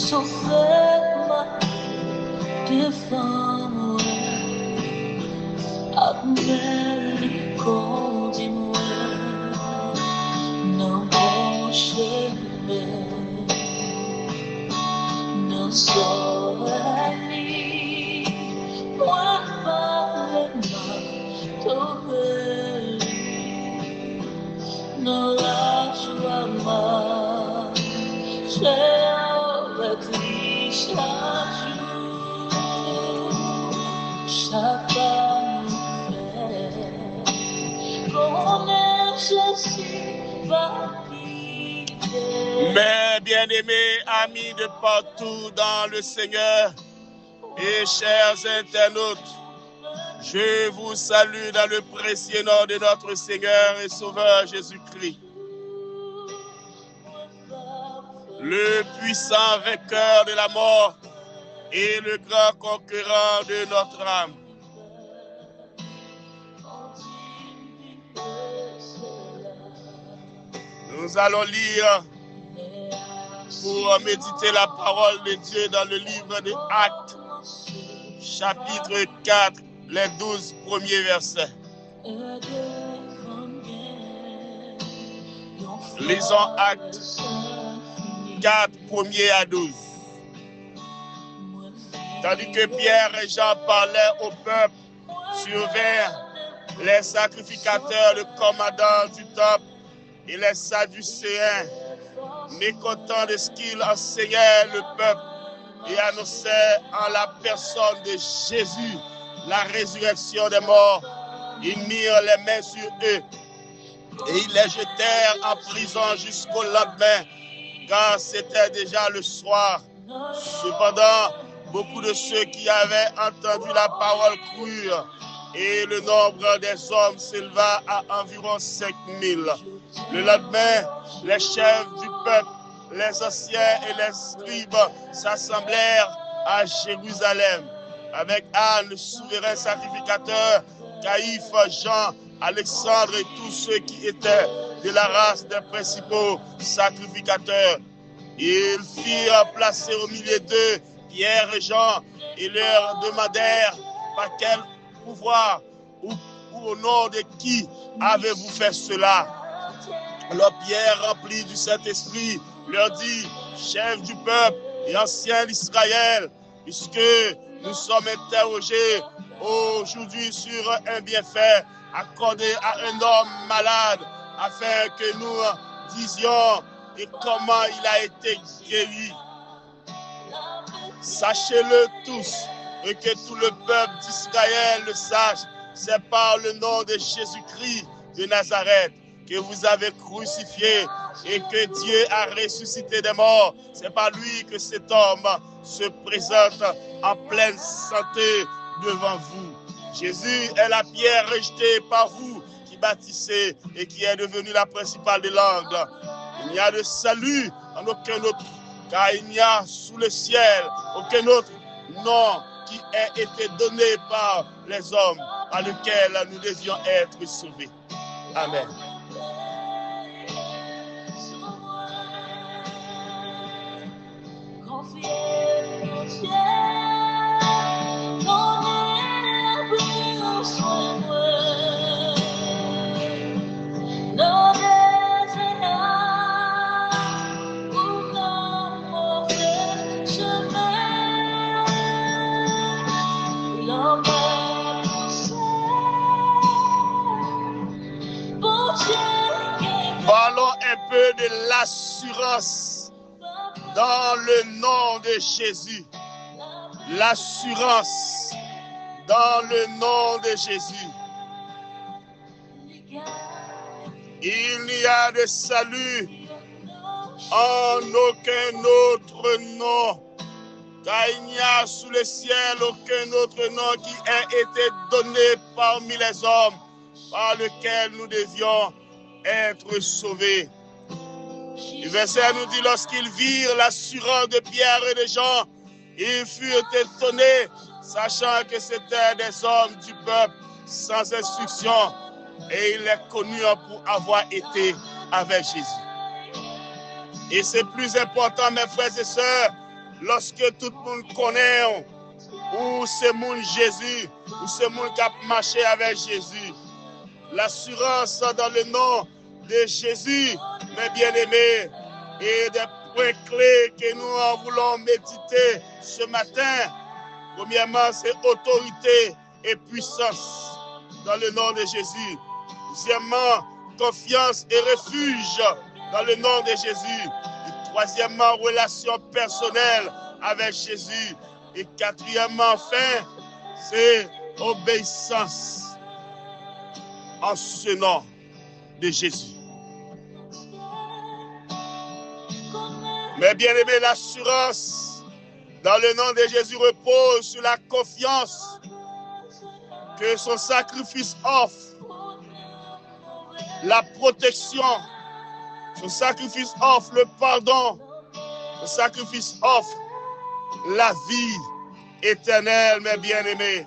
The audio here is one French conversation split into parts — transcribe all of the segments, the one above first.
Sauvez-moi, défends-moi, admets conduis-moi, non bon chemin, non soleil, moi parle-moi, t'aurais, non lâche-moi, j'ai avec lui chaque jour, chaque pas nous fait, connaître Jésus va guider. Mes bien-aimés amis de partout dans le Seigneur et chers internautes, je vous salue dans le précieux nom de notre Seigneur et Sauveur Jésus-Christ. Le puissant vainqueur de la mort et le grand conquérant de notre âme. Nous allons lire pour méditer la parole de Dieu dans le livre des Actes, chapitre 4, les 12 premiers versets. Lisons Actes 4, 1er à 12. Tandis que Pierre et Jean parlaient au peuple, survinrent les sacrificateurs, le commandant du temple et les Sadducéens, mécontents de ce qu'ils enseignaient le peuple et annonçaient en la personne de Jésus la résurrection des morts. Ils mirent les mains sur eux et ils les jetèrent en prison jusqu'au lendemain, car c'était déjà le soir. Cependant, beaucoup de ceux qui avaient entendu la parole crurent, et le nombre des hommes s'éleva à environ 5000. Le lendemain, les chefs du peuple, les anciens et les scribes s'assemblèrent à Jérusalem, avec Anne, le souverain sacrificateur, Caïphe, Jean, Alexandre et tous ceux qui étaient de la race des principaux sacrificateurs. Ils firent placer au milieu d'eux Pierre et Jean et leur demandèrent par quel pouvoir ou au nom de qui avez-vous fait cela? Alors Pierre, rempli du Saint-Esprit, leur dit: chef du peuple et ancien d'Israël, puisque nous sommes interrogés aujourd'hui sur un bienfait accordé à un homme malade, afin que nous disions et comment il a été guéri. Sachez-le tous, et que tout le peuple d'Israël le sache, c'est par le nom de Jésus-Christ de Nazareth que vous avez crucifié et que Dieu a ressuscité des morts. C'est par lui que cet homme se présente en pleine santé devant vous. Jésus est la pierre rejetée par vous qui bâtissez et qui est devenue la principale des langues. Il n'y a de salut en aucun autre, car il n'y a sous le ciel aucun autre nom qui ait été donné par les hommes, par lequel nous devions être sauvés. Amen. Parlons un peu de l'assurance dans le nom de Jésus. L'assurance dans le nom de Jésus. Il n'y a de salut en aucun autre nom, car il n'y a sous le ciel aucun autre nom qui ait été donné parmi les hommes, par lequel nous devions être sauvés. Le verset nous dit: lorsqu'ils virent l'assurance de Pierre et de Jean, ils furent étonnés, sachant que c'étaient des hommes du peuple sans instruction, et ils les connurent pour avoir été avec Jésus. Et c'est plus important, mes frères et sœurs, lorsque tout le monde connaît, ou c'est mon Jésus, ou c'est mon qui a marché avec Jésus. L'assurance dans le nom de Jésus, mes bien-aimés, et des points clés que nous voulons méditer ce matin. Premièrement, c'est autorité et puissance dans le nom de Jésus. Deuxièmement, confiance et refuge dans le nom de Jésus. Et troisièmement, relation personnelle avec Jésus. Et quatrièmement, enfin, c'est obéissance en ce nom de Jésus. Mais bien aimé, l'assurance dans le nom de Jésus repose sur la confiance que son sacrifice offre, la protection, son sacrifice offre le pardon, son sacrifice offre la vie éternelle, mes bien-aimés.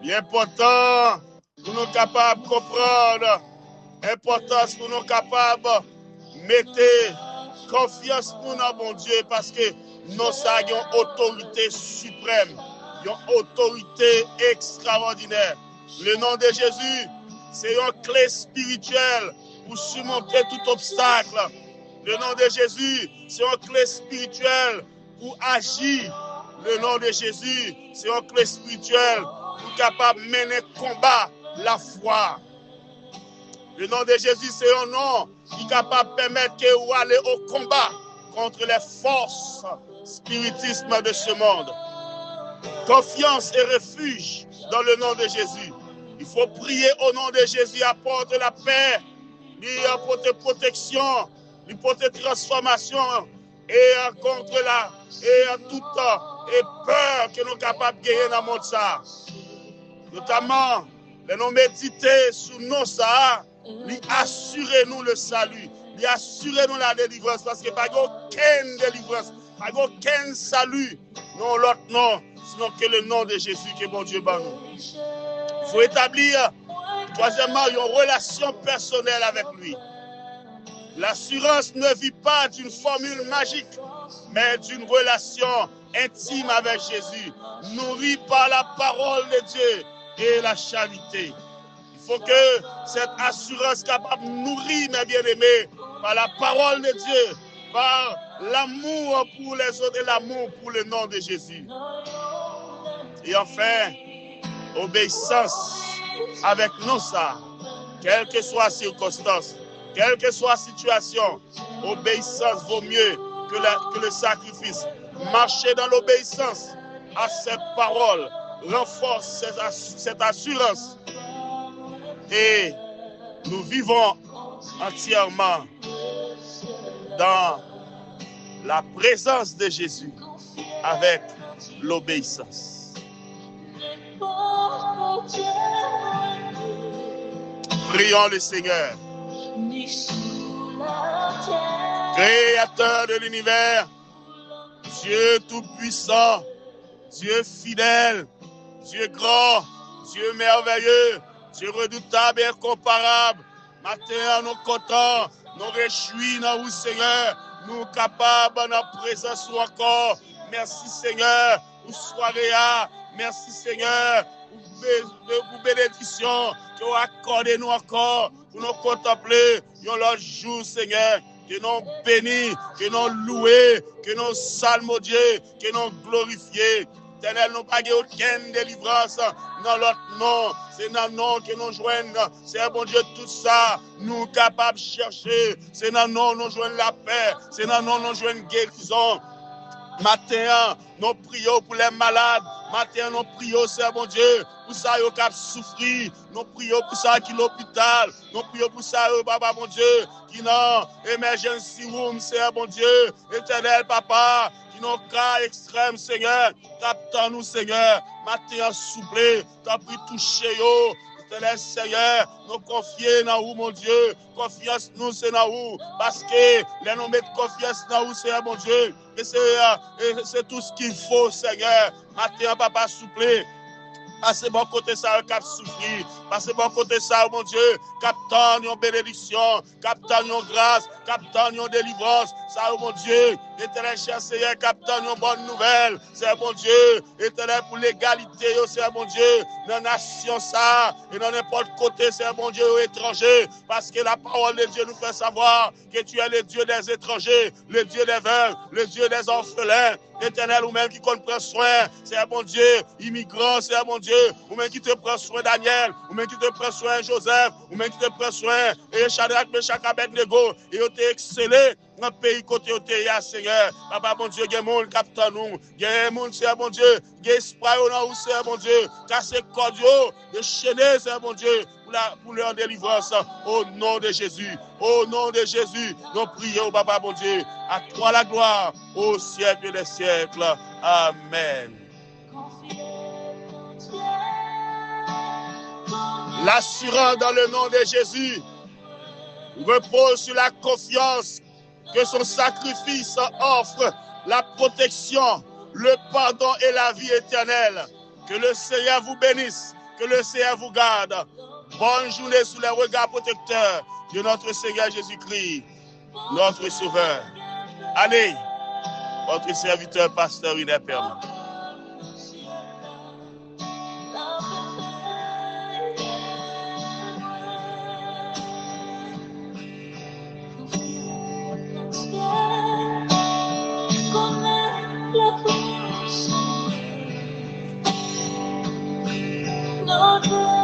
Bien important pour nous capables de comprendre, importance pour nous capables de mettre confiance pour nous, mon Dieu, parce que nous avons une autorité suprême, une autorité extraordinaire. Le nom de Jésus, c'est une clé spirituelle pour surmonter tout obstacle. Le nom de Jésus, c'est une clé spirituelle pour agir. Le nom de Jésus, c'est une clé spirituelle pour capable de mener combat la foi. Le nom de Jésus, c'est un nom qui est capable de permettre que vous allez au combat contre les forces spiritisme de ce monde. Confiance et refuge dans le nom de Jésus. Il faut prier au nom de Jésus, apporte la paix, il apporte protection, il apporte transformation et contre la et toute et peur que nous sommes capables de gagner dans le monde ça. Notamment, nous méditer sur nous ça, lui assurer nous le salut, lui assurer nous la délivrance, parce qu'il n'y a pas aucune délivrance, pas aucun salut, non l'autre nom, sinon que le nom de Jésus que bon Dieu bat nous. Il faut établir, troisièmement, une relation personnelle avec lui. L'assurance ne vit pas d'une formule magique, mais d'une relation intime avec Jésus, nourrie par la parole de Dieu et la charité. Il faut que cette assurance capable de nourrir, mes bien-aimés, par la parole de Dieu, par l'amour pour les autres et l'amour pour le nom de Jésus. Et enfin, obéissance avec nous ça, quelle que soit la circonstance, quelle que soit la situation, obéissance vaut mieux que le sacrifice. Marcher dans l'obéissance à cette parole renforce cette assurance et nous vivons entièrement dans la présence de Jésus avec l'obéissance. Prions le Seigneur. Créateur de l'univers, Dieu tout-puissant, Dieu fidèle, Dieu grand, Dieu merveilleux, Dieu redoutable et incomparable. Maintenant, nous comptons, nous réjouis dans vous, Seigneur, nous capables dans la présence encore. Merci, Seigneur, pour soirée. Merci, Seigneur, pour bénédiction que vous accordez nous encore, pour nous contempler dans jour, Seigneur. Que nous bénis, que nous loués, que nous salmodions, que nous glorifiés. Éternel, nous n'avons pas aucune délivrance dans l'autre nom. C'est dans le nom que nous joignons. C'est bon Dieu, tout ça, nous capables de chercher. C'est dans le nom que nous joignons la paix. C'est dans le nom que nous joignons guérison. Matin, nous prions pour les malades. Matin, nous prions, c'est bon Dieu, pour ça, ils ont souffrir. Nous prions pour ça qui est l'hôpital. Nous prions pour ça, Papa, bon Dieu, qui n'a emergency room, c'est bon Dieu. Éternel, Papa, qui n'a cas extrême, Seigneur. T'attends nous, Seigneur. Matin, souple, t'as pris toucher, yo. Éternel, Seigneur, nous confions dans vous, mon Dieu. Confiance, nous, c'est dans vous. Parce que les nous mettre confiance dans vous, Seigneur, mon Dieu. Et c'est tout ce qu'il faut, Seigneur. Matin, Papa, souple. Passez bon côté ça, cap souffrir. Passez bon côté ça, mon Dieu, captant une bénédiction, captant une grâce, captant une délivrance. Ça, mon Dieu, éternel cher Seigneur, captant une bonne nouvelle. C'est mon Dieu, éternel pour l'égalité, c'est mon Dieu, dans la nation ça, et dans n'importe côté, c'est mon Dieu, étranger. Parce que la parole de Dieu nous fait savoir que tu es le Dieu des étrangers, le Dieu des veuves, le Dieu des orphelins. Éternel, ou même qui prend soin, c'est un bon Dieu, immigrant, c'est un bon Dieu, ou même qui te prend soin Daniel, ou même qui te prend soin Joseph, ou même qui te prend soin et Shadrach, Meshach, Abednego, et tu es excellé dans le pays côté où tu es, Seigneur. Papa, mon Dieu, il y a des gens qui captent nous, il y a des gens, c'est un bon Dieu, il y a des esprits où c'est un bon Dieu, casser cordio, déchaîner, c'est un bon Dieu, pour leur délivrance, au nom de Jésus, au nom de Jésus, nous prions, Papa, mon Dieu, à toi la gloire, au siècle des siècles. Amen. L'assurant dans le nom de Jésus repose sur la confiance que son sacrifice offre la protection, le pardon et la vie éternelle. Que le Seigneur vous bénisse, que le Seigneur vous garde. Bonne journée sous les regards protecteurs de notre Seigneur Jésus-Christ, notre Sauveur. Allez, votre serviteur, pasteur René Perman. Notre